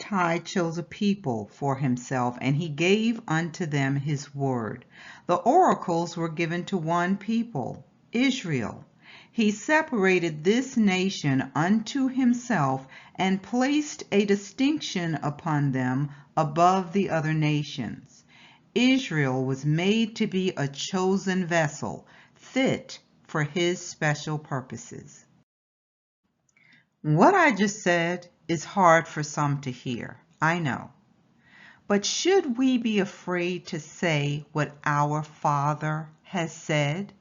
High chose a people for himself, and he gave unto them his word. The oracles were given to one people, Israel. He separated this nation unto himself and placed a distinction upon them above the other nations. Israel was made to be a chosen vessel, fit for his special purposes. What I just said is hard for some to hear, I know. But should we be afraid to say what our Father has said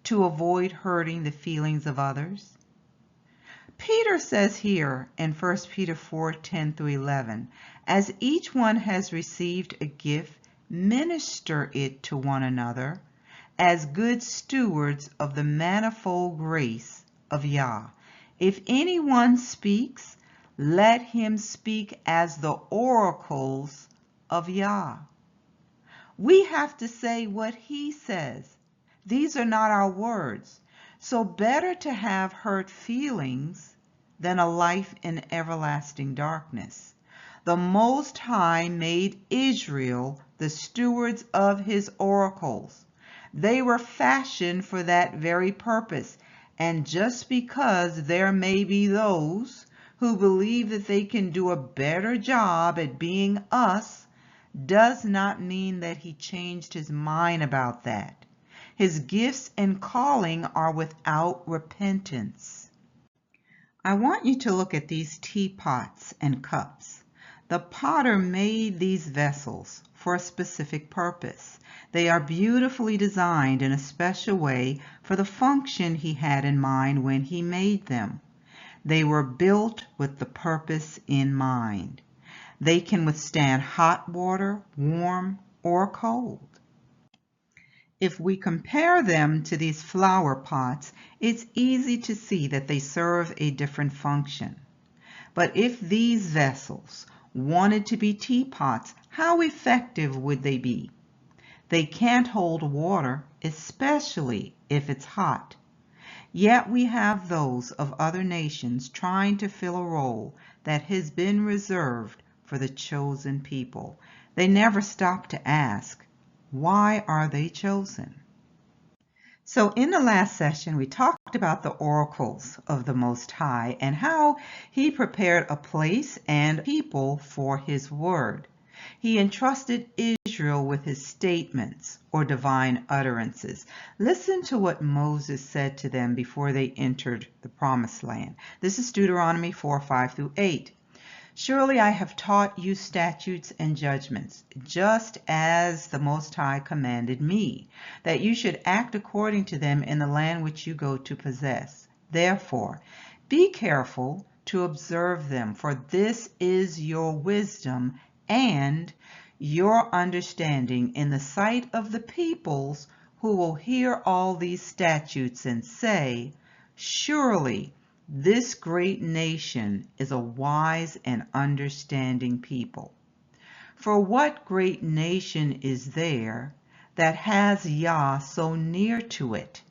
to avoid hurting the feelings of others? Peter says here in 1 Peter 4:10 through 11, as each one has received a gift, minister it to one another as good stewards of the manifold grace of Yah. If anyone speaks, let him speak as the oracles of Yah. We have to say what he says. These are not our words. So better to have hurt feelings than a life in everlasting darkness. The Most High made Israel the stewards of his oracles. They were fashioned for that very purpose. And just because there may be those who believe that they can do a better job at being us, does not mean that he changed his mind about that. His gifts and calling are without repentance. I want you to look at these teapots and cups. The potter made these vessels for a specific purpose. They are beautifully designed in a special way for the function he had in mind when he made them. They were built with the purpose in mind. They can withstand hot water, warm, or cold. If we compare them to these flower pots, it's easy to see that they serve a different function. But if these vessels wanted to be teapots, how effective would they be? They can't hold water, especially if it's hot. Yet we have those of other nations trying to fill a role that has been reserved for the chosen people. They never stop to ask, why are they chosen? So in the last session, we talked about the oracles of the Most High and how he prepared a place and people for his word. He entrusted Israel with his statements or divine utterances. Listen to what Moses said to them before they entered the promised land. This is Deuteronomy 4:5 through 8. Surely I have taught you statutes and judgments, just as the Most High commanded me, that you should act according to them in the land which you go to possess. Therefore, be careful to observe them, for this is your wisdom and your understanding in the sight of the peoples who will hear all these statutes and say, surely this great nation is a wise and understanding people. For what great nation is there that has Yah so near to it,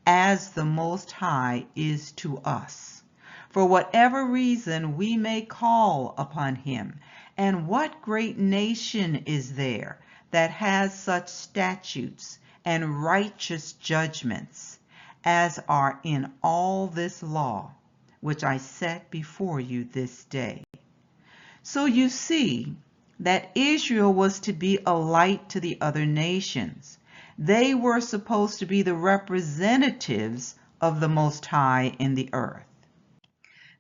as the Most High is to us? For whatever reason we may call upon him. And what great nation is there that has such statutes and righteous judgments as are in all this law, which I set before you this day? So you see that Israel was to be a light to the other nations. They were supposed to be the representatives of the Most High in the earth.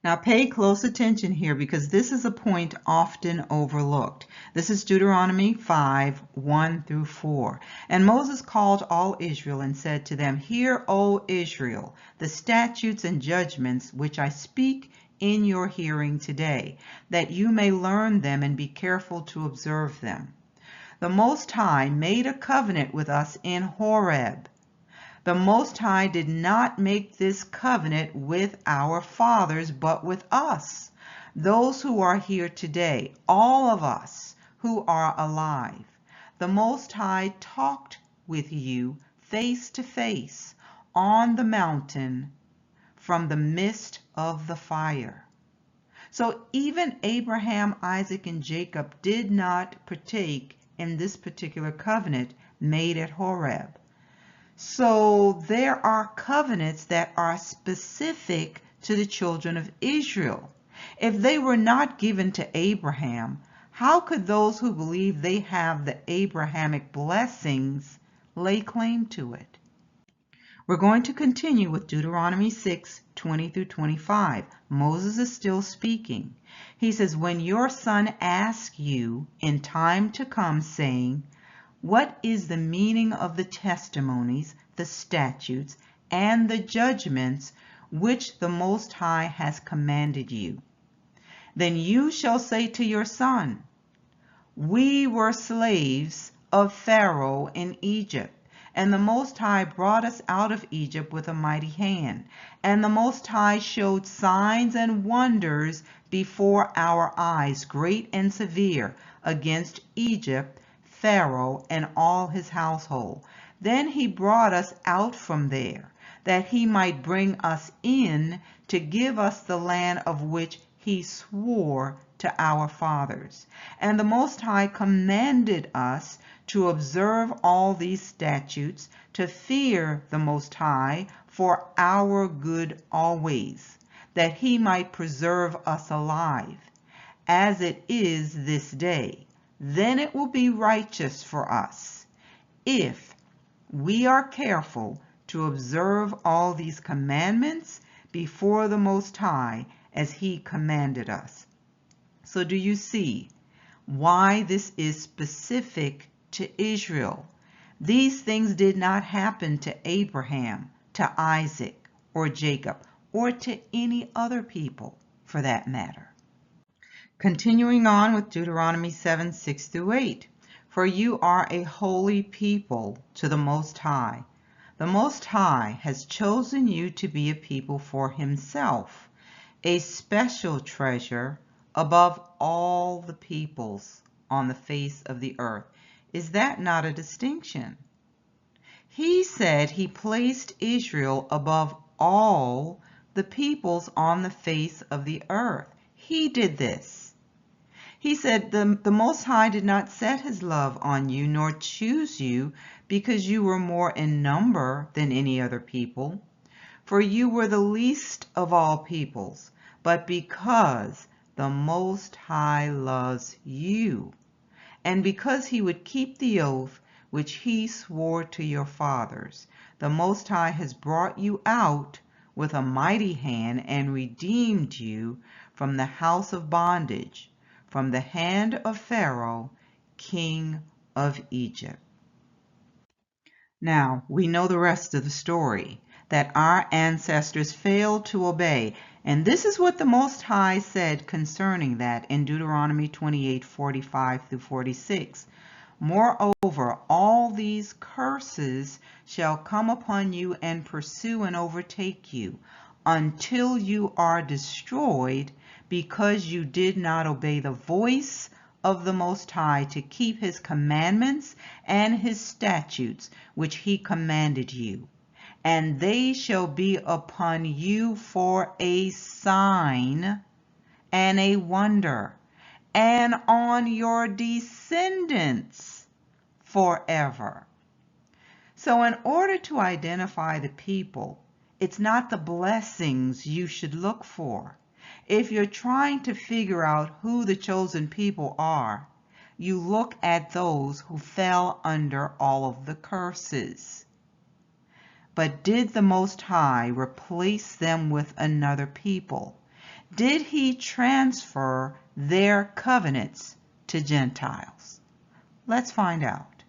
Now pay close attention here because this is a point often overlooked. This is Deuteronomy 5:1 through 4. And Moses called all Israel and said to them, Hear, O Israel, the statutes and judgments which I speak in your hearing today, that you may learn them and be careful to observe them. The Most High made a covenant with us in Horeb. The Most High did not make this covenant with our fathers, but with us, those who are here today, all of us who are alive. The Most High talked with you face to face on the mountain from the midst of the fire. So even Abraham, Isaac, and Jacob did not partake in this particular covenant made at Horeb. So there are covenants that are specific to the children of Israel. If they were not given to Abraham, how could those who believe they have the Abrahamic blessings lay claim to it? We're going to continue with Deuteronomy 6:20 through 25. Moses is still speaking. He says, when your son asks you in time to come, saying, what is the meaning of the testimonies, the statutes, and the judgments which the Most High has commanded you? Then you shall say to your son, we were slaves of Pharaoh in Egypt, and the Most High brought us out of Egypt with a mighty hand. And the Most High showed signs and wonders before our eyes, great and severe, against Egypt, Pharaoh, and all his household. Then he brought us out from there, that he might bring us in to give us the land of which he swore to our fathers. And the Most High commanded us to observe all these statutes, to fear the Most High for our good always, that he might preserve us alive, as it is this day. Then it will be righteous for us, if we are careful to observe all these commandments before the Most High, as he commanded us. So do you see why this is specific to Israel? These things did not happen to Abraham, to Isaac, or Jacob, or to any other people for that matter. Continuing on with Deuteronomy 7:6 through 8. For you are a holy people to the Most High. The Most High has chosen you to be a people for himself, a special treasure above all the peoples on the face of the earth. Is that not a distinction? He said he placed Israel above all the peoples on the face of the earth. He did this. He said the Most High did not set his love on you nor choose you because you were more in number than any other people, for you were the least of all peoples, but because the Most High loves you, and because he would keep the oath which he swore to your fathers. The Most High has brought you out with a mighty hand and redeemed you from the house of bondage, from the hand of Pharaoh, king of Egypt. Now, we know the rest of the story, that our ancestors failed to obey. And this is what the Most High said concerning that in Deuteronomy 28:45 through 46. Moreover, all these curses shall come upon you and pursue and overtake you, until you are destroyed, because you did not obey the voice of the Most High to keep his commandments and his statutes, which he commanded you. And they shall be upon you for a sign and a wonder, and on your descendants forever. So in order to identify the people, it's not the blessings you should look for. If you're trying to figure out who the chosen people are, you look at those who fell under all of the curses. But did the Most High replace them with another people? Did he transfer their covenants to Gentiles? Let's find out.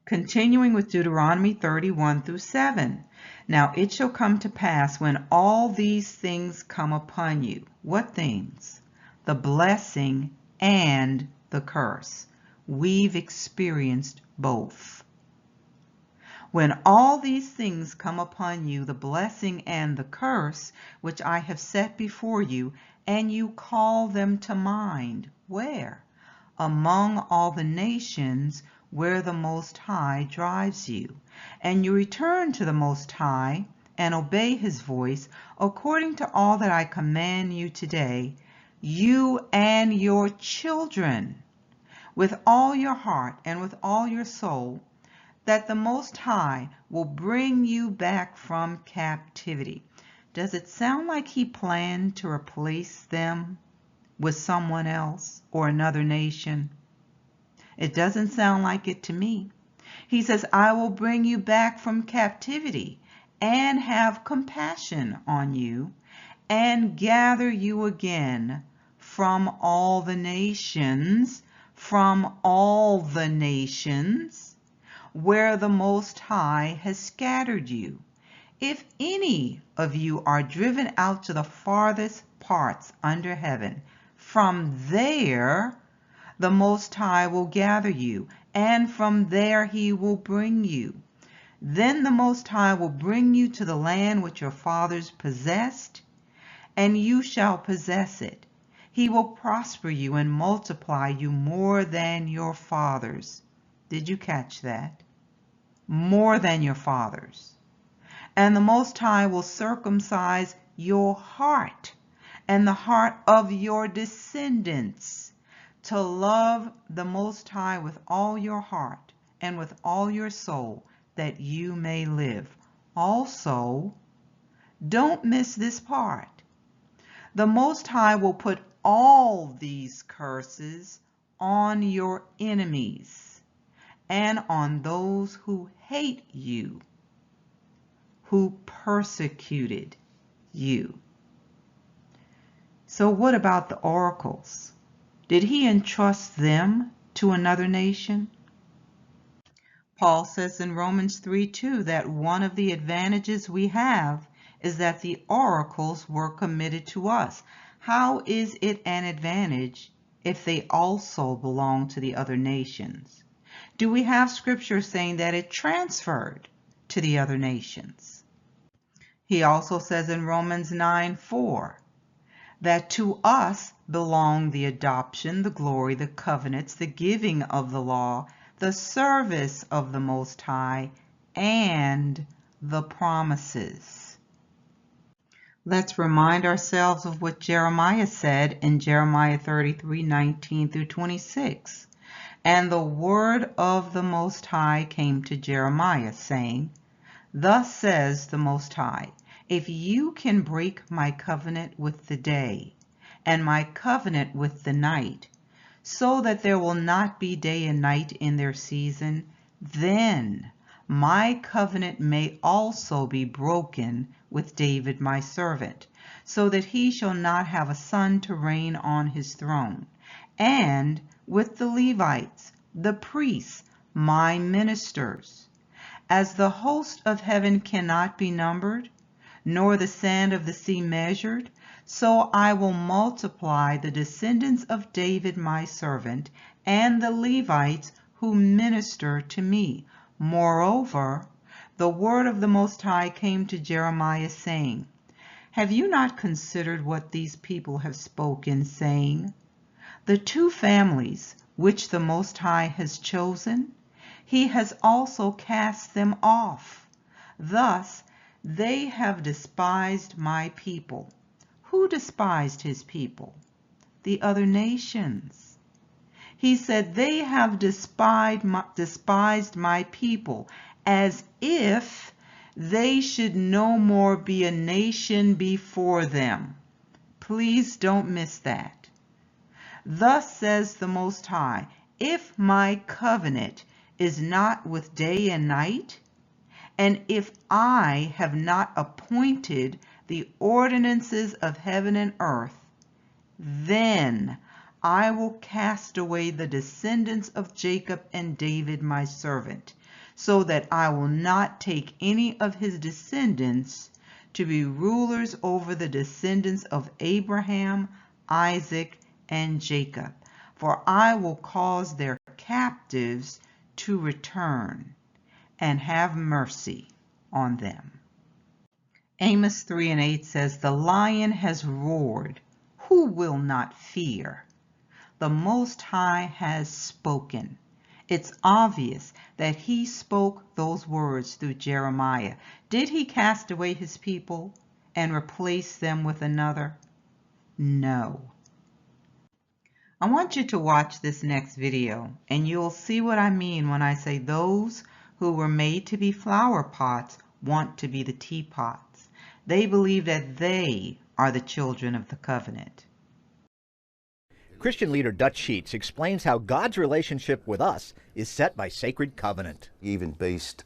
Continuing with Deuteronomy 31 through 7. Now it shall come to pass when all these things come upon you. What things? The blessing and the curse. We've experienced both. When all these things come upon you, the blessing and the curse, which I have set before you, and you call them to mind. Where? Among all the nations where the Most High drives you. And you return to the Most High, and obey his voice, according to all that I command you today, you and your children, with all your heart and with all your soul, that the Most High will bring you back from captivity. Does it sound like he planned to replace them with someone else or another nation? It doesn't sound like it to me. He says, I will bring you back from captivity and have compassion on you and gather you again from all the nations, where the Most High has scattered you. If any of you are driven out to the farthest parts under heaven, from there the Most High will gather you, and from there he will bring you. Then the Most High will bring you to the land which your fathers possessed, and you shall possess it. He will prosper you and multiply you more than your fathers. Did you catch that? More than your fathers. And the Most High will circumcise your heart and the heart of your descendants, to love the Most High with all your heart and with all your soul, that you may live. Also, don't miss this part. The Most High will put all these curses on your enemies and on those who hate you, who persecuted you. So what about the oracles? Did he entrust them to another nation? Paul says in Romans 3:2 that one of the advantages we have is that the oracles were committed to us. How is it an advantage if they also belong to the other nations? Do we have scripture saying that it transferred to the other nations? He also says in Romans 9:4 that to us belong the adoption, the glory, the covenants, the giving of the law, the service of the Most High, and the promises. Let's remind ourselves of what Jeremiah said in Jeremiah 33:19 through 26. And the word of the Most High came to Jeremiah, saying, Thus says the Most High, if you can break my covenant with the day, and my covenant with the night, so that there will not be day and night in their season, then my covenant may also be broken with David my servant, so that he shall not have a son to reign on his throne, and with the Levites, the priests, my ministers. As the host of heaven cannot be numbered, nor the sand of the sea measured, so I will multiply the descendants of David my servant, and the Levites who minister to me. Moreover, the word of the Most High came to Jeremiah, saying, Have you not considered what these people have spoken, saying, The two families which the Most High has chosen, he has also cast them off. Thus they have despised my people. Who despised his people? The other nations. He said, they have despised my people, as if they should no more be a nation before them. Please don't miss that. Thus says the Most High, if my covenant is not with day and night, and if I have not appointed the ordinances of heaven and earth, then I will cast away the descendants of Jacob and David my servant, so that I will not take any of his descendants to be rulers over the descendants of Abraham, Isaac, and Jacob, for I will cause their captives to return and have mercy on them. Amos 3:8 says, The lion has roared, who will not fear? The Most High has spoken, It's obvious that he spoke those words through Jeremiah. Did he cast away his people and replace them with another? No. I want you to watch this next video, and you'll see what I mean when I say those who were made to be flower pots want to be the teapots. They believe that they are the children of the covenant. Christian leader Dutch Sheets explains how God's relationship with us is set by sacred covenant. He even based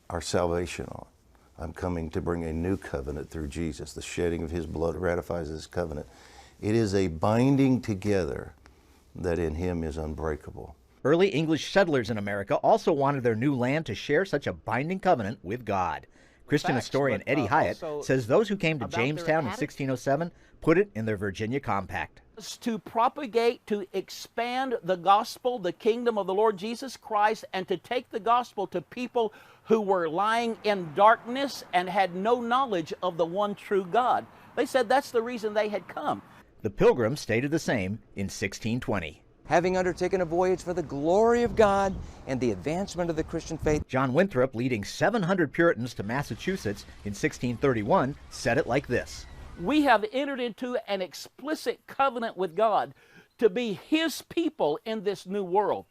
our salvation on, I'm coming to bring a new covenant through Jesus. The shedding of his blood ratifies this covenant. It is a binding together that in him is unbreakable. Early English settlers in America also wanted their new land to share such a binding covenant with God. Christian historian Eddie Hyatt says those who came to Jamestown in 1607 put it in their Virginia Compact. To propagate, to expand the gospel, the kingdom of the Lord Jesus Christ, and to take the gospel to people who were lying in darkness and had no knowledge of the one true God. They said that's the reason they had come. The Pilgrims stated the same in 1620. Having undertaken a voyage for the glory of God and the advancement of the Christian faith. John Winthrop, leading 700 Puritans to Massachusetts in 1631, said it like this. We have entered into an explicit covenant with God to be his people in this new world.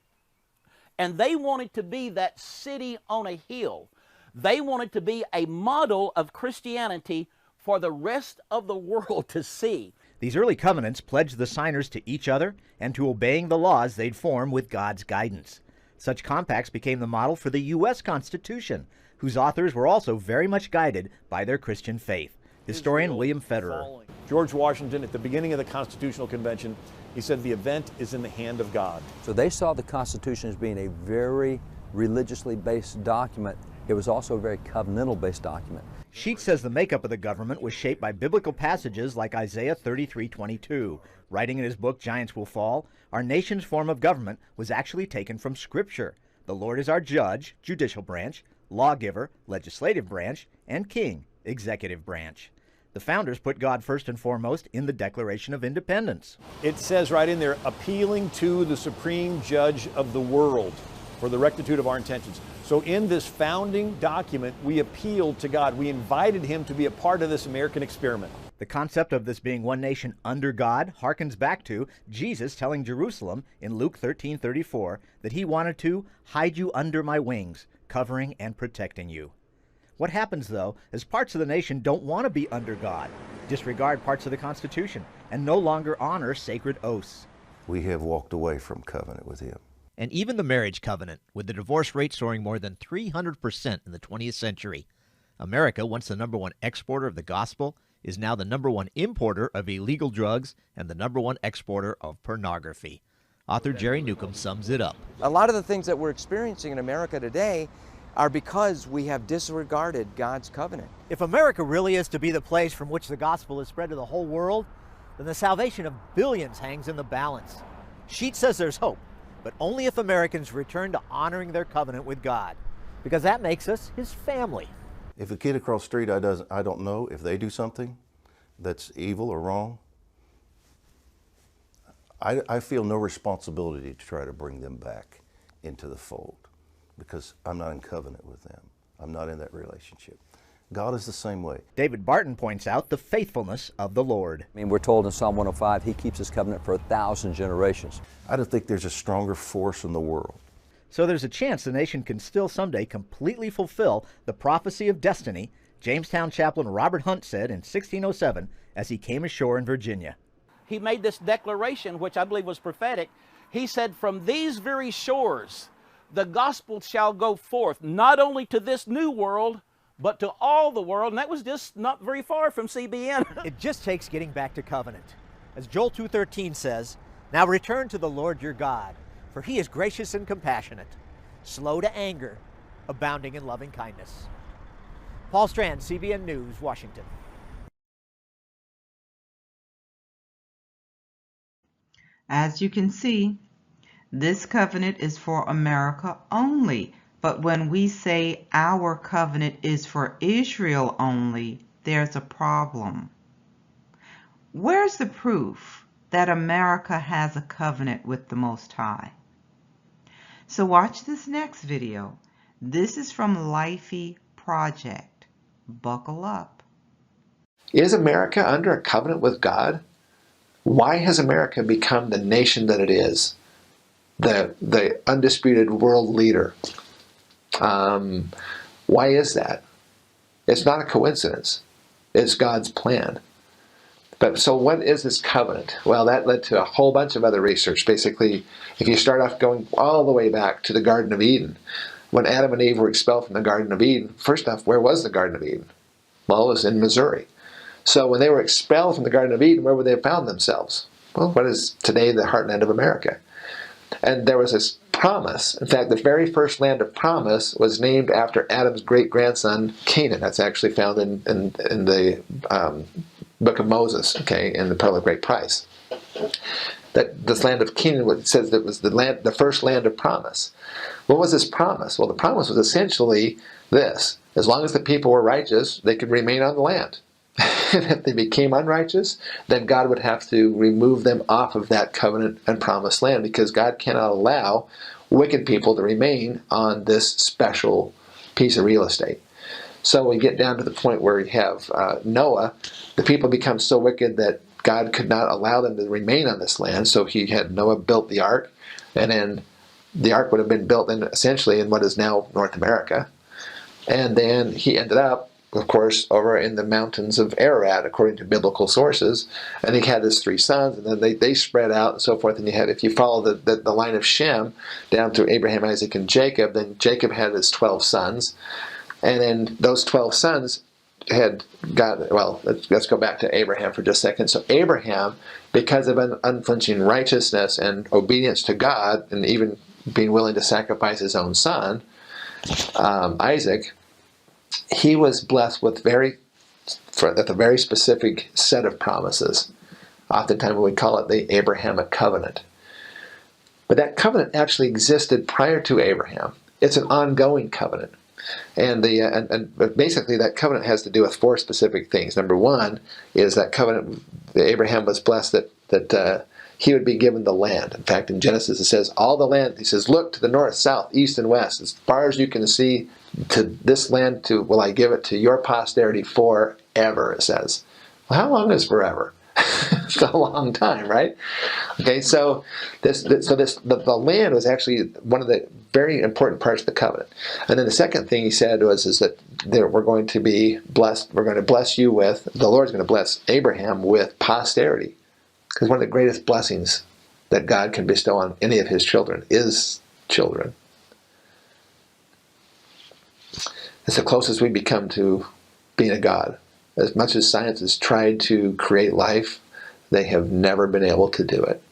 And they wanted to be that city on a hill. They wanted to be a model of Christianity for the rest of the world to see. These early covenants pledged the signers to each other and to obeying the laws they'd form with God's guidance. Such compacts became the model for the U.S. Constitution, whose authors were also very much guided by their Christian faith. Historian William Federer. George Washington, at the beginning of the Constitutional Convention, he said the event is in the hand of God. So they saw the Constitution as being a very religiously based document. It was also a very covenantal based document. Sheets says the makeup of the government was shaped by biblical passages like Isaiah 33:22. Writing in his book, Giants Will Fall, our nation's form of government was actually taken from Scripture. The Lord is our judge, judicial branch, lawgiver, legislative branch, and king, executive branch. The founders put God first and foremost in the Declaration of Independence. It says right in there, appealing to the supreme judge of the world for the rectitude of our intentions. So in this founding document, we appealed to God. We invited him to be a part of this American experiment. The concept of this being one nation under God harkens back to Jesus telling Jerusalem in Luke 13:34 that he wanted to hide you under my wings, covering and protecting you. What happens, though, is parts of the nation don't want to be under God, disregard parts of the Constitution, and no longer honor sacred oaths. We have walked away from covenant with him. And even the marriage covenant, with the divorce rate soaring more than 300% in the 20th century. America, once the #1 exporter of the gospel, is now the #1 importer of illegal drugs and the #1 exporter of pornography. Author Jerry Newcomb sums it up. A lot of the things that we're experiencing in America today are because we have disregarded God's covenant. If America really is to be the place from which the gospel is spread to the whole world, then the salvation of billions hangs in the balance. Sheets says there's hope, but only if Americans return to honoring their covenant with God, because that makes us his family. If a kid across the street I don't know, if they do something that's evil or wrong, I feel no responsibility to try to bring them back into the fold, because I'm not in covenant with them. I'm not in that relationship. God is the same way. David Barton points out the faithfulness of the Lord. I mean, we're told in Psalm 105, he keeps his covenant for 1,000 generations. I don't think there's a stronger force in the world. So there's a chance the nation can still someday completely fulfill the prophecy of destiny Jamestown chaplain Robert Hunt said in 1607 as he came ashore in Virginia. He made this declaration, which I believe was prophetic. He said, from these very shores, the gospel shall go forth, not only to this new world, but to all the world. And that was just not very far from CBN. It just takes getting back to covenant. As Joel 2:13 says, now return to the Lord your God, for he is gracious and compassionate, slow to anger, abounding in loving kindness. Paul Strand, CBN News, Washington. As you can see, this covenant is for America only. But when we say our covenant is for Israel only, there's a problem. Where's the proof that America has a covenant with the Most High? So watch this next video. This is from Lifey Project. Buckle up. Is America under a covenant with God? Why has America become the nation that it is? The undisputed world leader. Why is that? It's not a coincidence. It's God's plan. But so what is this covenant? Well, that led to a whole bunch of other research. Basically, if you start off going all the way back to the Garden of Eden, when Adam and Eve were expelled from the Garden of Eden, first off, where was the Garden of Eden? Well, it was in Missouri. So when they were expelled from the Garden of Eden, where would they have found themselves? Well, what is today the heartland of America? And there was this promise. In fact, the very first land of promise was named after Adam's great-grandson, Canaan. That's actually found in the book of Moses, okay, in the Pearl of Great Price. That this land of Canaan, it says that was the first land of promise. What was this promise? Well, the promise was essentially this: as long as the people were righteous, they could remain on the land. And if they became unrighteous, then God would have to remove them off of that covenant and promised land, because God cannot allow wicked people to remain on this special piece of real estate. So we get down to the point where we have Noah. The people become so wicked that God could not allow them to remain on this land, so he had Noah built the ark, and then the ark would have been built essentially in what is now North America. And then he ended up, of course, over in the mountains of Ararat, according to biblical sources. And he had his 3 sons, and then they spread out and so forth. And you had, if you follow the line of Shem down to Abraham, Isaac, and Jacob, then Jacob had his 12 sons. And then those 12 sons had got, well, let's go back to Abraham for just a second. So Abraham, because of an unflinching righteousness and obedience to God, and even being willing to sacrifice his own son, Isaac, he was blessed with a very specific set of promises. Oftentimes we call it the Abrahamic covenant. But that covenant actually existed prior to Abraham. It's an ongoing covenant. And basically that covenant has to do with 4 specific things. Number 1 is that covenant, Abraham was blessed that he would be given the land. In fact, in Genesis it says, all the land, he says, look to the north, south, east, and west, as far as you can see, to this land will I give it to your posterity forever, it says. Well, how long is forever? It's a long time, right? Okay, so the land was actually one of the very important parts of the covenant. And then the second thing he said was that we're going to be blessed. We're going to bless you with, the Lord's going to bless Abraham with posterity. Because one of the greatest blessings that God can bestow on any of his children is children. It's the closest we become to being a God. As much as science has tried to create life, they have never been able to do it.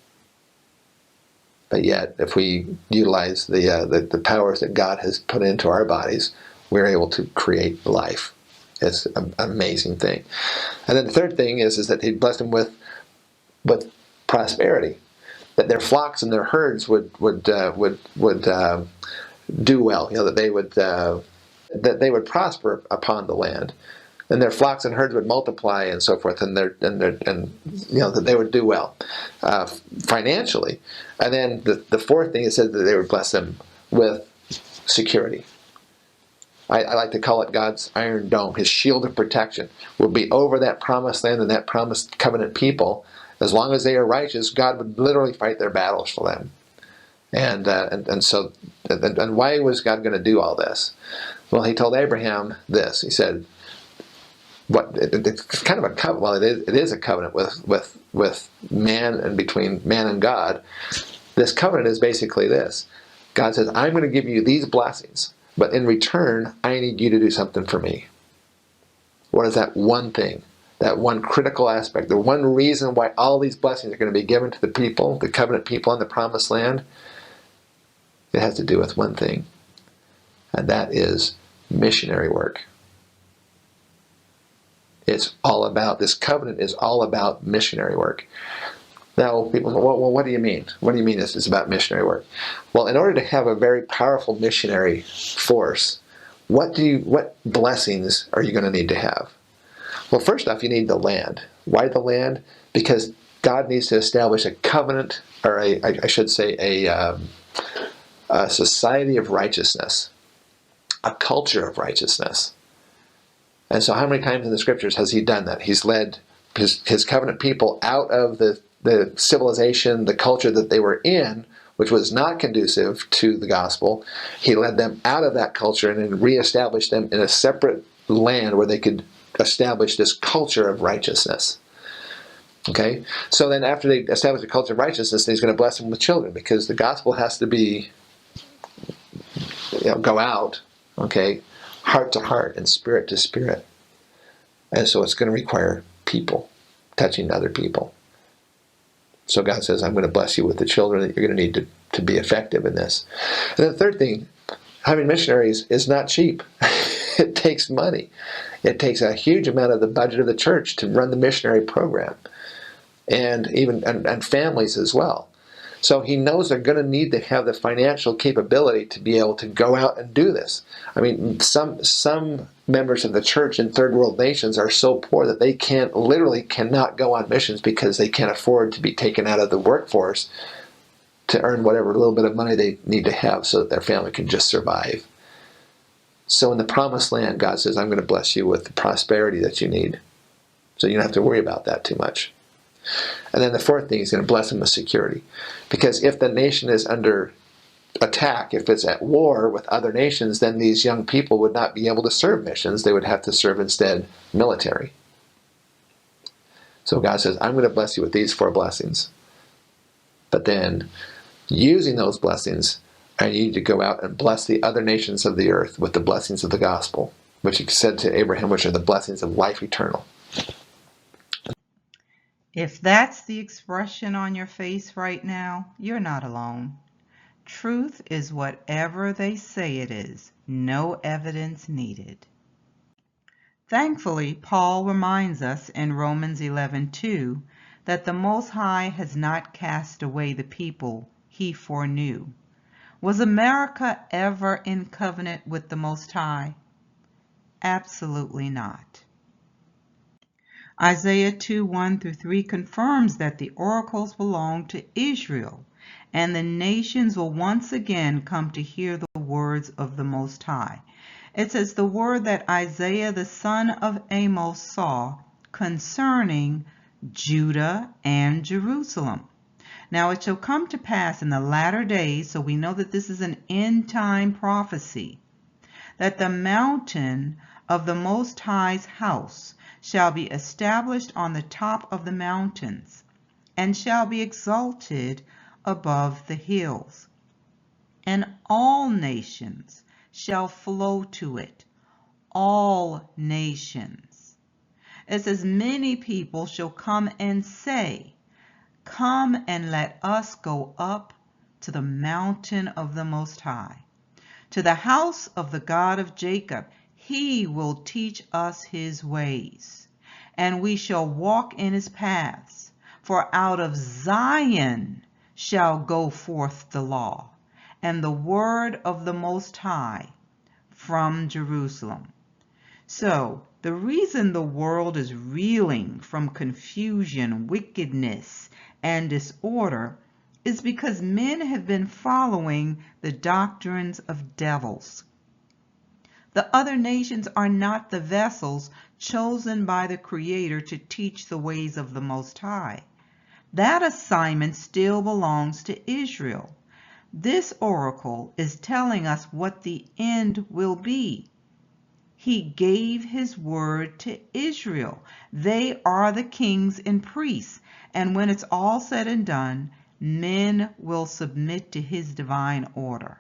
But yet, if we utilize the powers that God has put into our bodies, we're able to create life. It's an amazing thing. And then the third thing is that he blessed them with prosperity, that their flocks and their herds would do well. You know, that they would prosper upon the land, and their flocks and herds would multiply and so forth, and that they would do well financially. And then the fourth thing, it said that they would bless them with security. I like to call it God's iron dome. His shield of protection will be over that promised land and that promised covenant people. As long as they are righteous, God would literally fight their battles for them. And why was God going to do all this? Well, he told Abraham this. He said, it's kind of a covenant. Well, it is a covenant with man and between man and God. This covenant is basically this. God says, I'm going to give you these blessings, but in return, I need you to do something for me. What is that one thing? That one critical aspect, the one reason why all these blessings are going to be given to the people, the covenant people in the promised land, it has to do with one thing, and that is missionary work. It's all about, this covenant is all about missionary work. Now, people, well, what do you mean? What do you mean it's about missionary work? Well, in order to have a very powerful missionary force, what blessings are you going to need to have? Well, first off, you need the land. Why the land? Because God needs to establish a covenant, or I should say a a society of righteousness, a culture of righteousness. And so how many times in the scriptures has he done that? He's led his covenant people out of the civilization, the culture that they were in, which was not conducive to the gospel. He led them out of that culture and then reestablished them in a separate land where they could establish this culture of righteousness. Okay? So then after they establish the culture of righteousness, he's going to bless them with children, because the gospel has to be, go out, okay, heart to heart and spirit to spirit. And so it's going to require people touching other people. So God says, I'm going to bless you with the children that you're going to need to be effective in this. And then the third thing, having missionaries is not cheap. It takes money. It takes a huge amount of the budget of the church to run the missionary program, and even and families as well. So he knows they're going to need to have the financial capability to be able to go out and do this. I mean, some members of the church in third world nations are so poor that they literally cannot go on missions because they can't afford to be taken out of the workforce to earn whatever little bit of money they need to have so that their family can just survive. So in the promised land, God says, I'm going to bless you with the prosperity that you need. So you don't have to worry about that too much. And then the fourth thing, he's going to bless them with security. Because if the nation is under attack, if it's at war with other nations, then these young people would not be able to serve missions. They would have to serve instead military. So God says, I'm going to bless you with these 4 blessings. But then, using those blessings, I need you to go out and bless the other nations of the earth with the blessings of the gospel, which he said to Abraham, which are the blessings of life eternal. If that's the expression on your face right now, you're not alone. Truth is whatever they say it is, no evidence needed. Thankfully, Paul reminds us in Romans 11:2 that the Most High has not cast away the people he foreknew. Was America ever in covenant with the Most High? Absolutely not. Isaiah 2:1-3 confirms that the oracles belong to Israel, and the nations will once again come to hear the words of the Most High. It says the word that Isaiah the son of Amos saw concerning Judah and Jerusalem. Now it shall come to pass in the latter days, so we know that this is an end time prophecy, that the mountain of the Most High's house shall be established on the top of the mountains, and shall be exalted above the hills. And all nations shall flow to it. All nations. It says, many people shall come and say, come and let us go up to the mountain of the Most High, to the house of the God of Jacob. He will teach us his ways, and we shall walk in his paths. For out of Zion shall go forth the law, and the word of the Most High from Jerusalem. So, the reason the world is reeling from confusion, wickedness, and disorder is because men have been following the doctrines of devils. The other nations are not the vessels chosen by the Creator to teach the ways of the Most High. That assignment still belongs to Israel. This oracle is telling us what the end will be. He gave his word to Israel. They are the kings and priests, and when it's all said and done, men will submit to his divine order.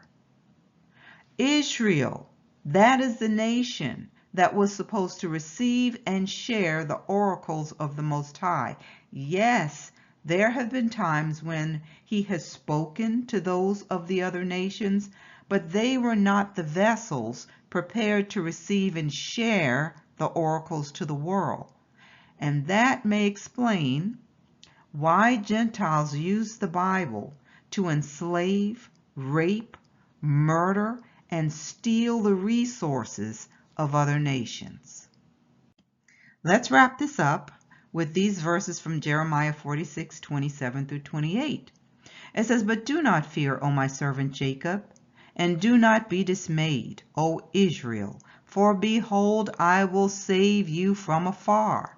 Israel, that is the nation that was supposed to receive and share the oracles of the Most High. Yes, there have been times when he has spoken to those of the other nations, but they were not the vessels prepared to receive and share the oracles to the world. And that may explain why Gentiles use the Bible to enslave, rape, murder, and steal the resources of other nations. Let's wrap this up with these verses from Jeremiah 46:27-28. It says, but do not fear, O my servant Jacob, And do not be dismayed, O Israel, for behold, I will save you from afar,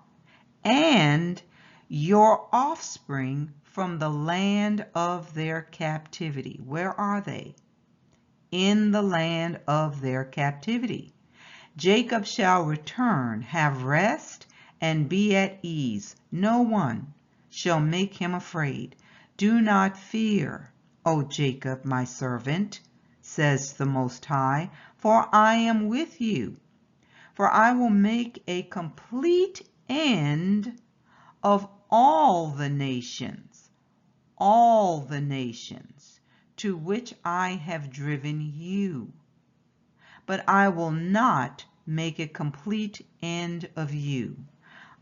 and your offspring from the land of their captivity. Where are they? In the land of their captivity. Jacob shall return, have rest, and be at ease. No one shall make him afraid. Do not fear, O Jacob, my servant, says the Most High, for I am with you. For I will make a complete end of all the nations to which I have driven you. But I will not make a complete end of you.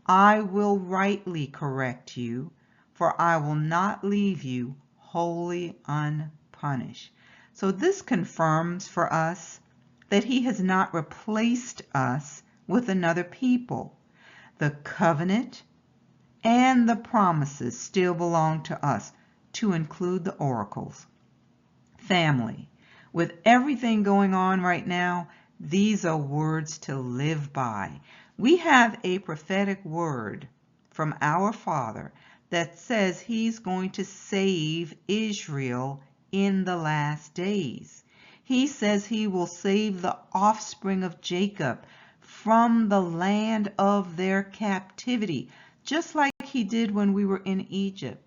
I will rightly correct you, for I will not leave you wholly unpunished. So this confirms for us that he has not replaced us with another people. The covenant and the promises still belong to us, to include the oracles. Family, with everything going on right now, these are words to live by. We have a prophetic word from our Father that says he's going to save Israel in the last days. He says he will save the offspring of Jacob from the land of their captivity, just like he did when we were in Egypt.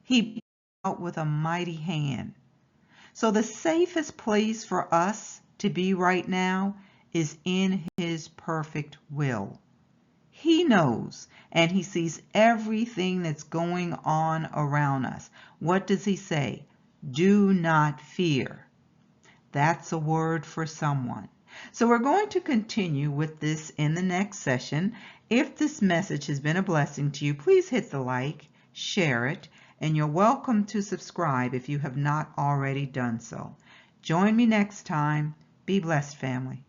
He brought out with a mighty hand. So the safest place for us to be right now is in his perfect will. He knows and he sees everything that's going on around us. What does he say? Do not fear. That's a word for someone. So we're going to continue with this in the next session. If this message has been a blessing to you, please hit the like, share it, and you're welcome to subscribe if you have not already done so. Join me next time. Be blessed, family.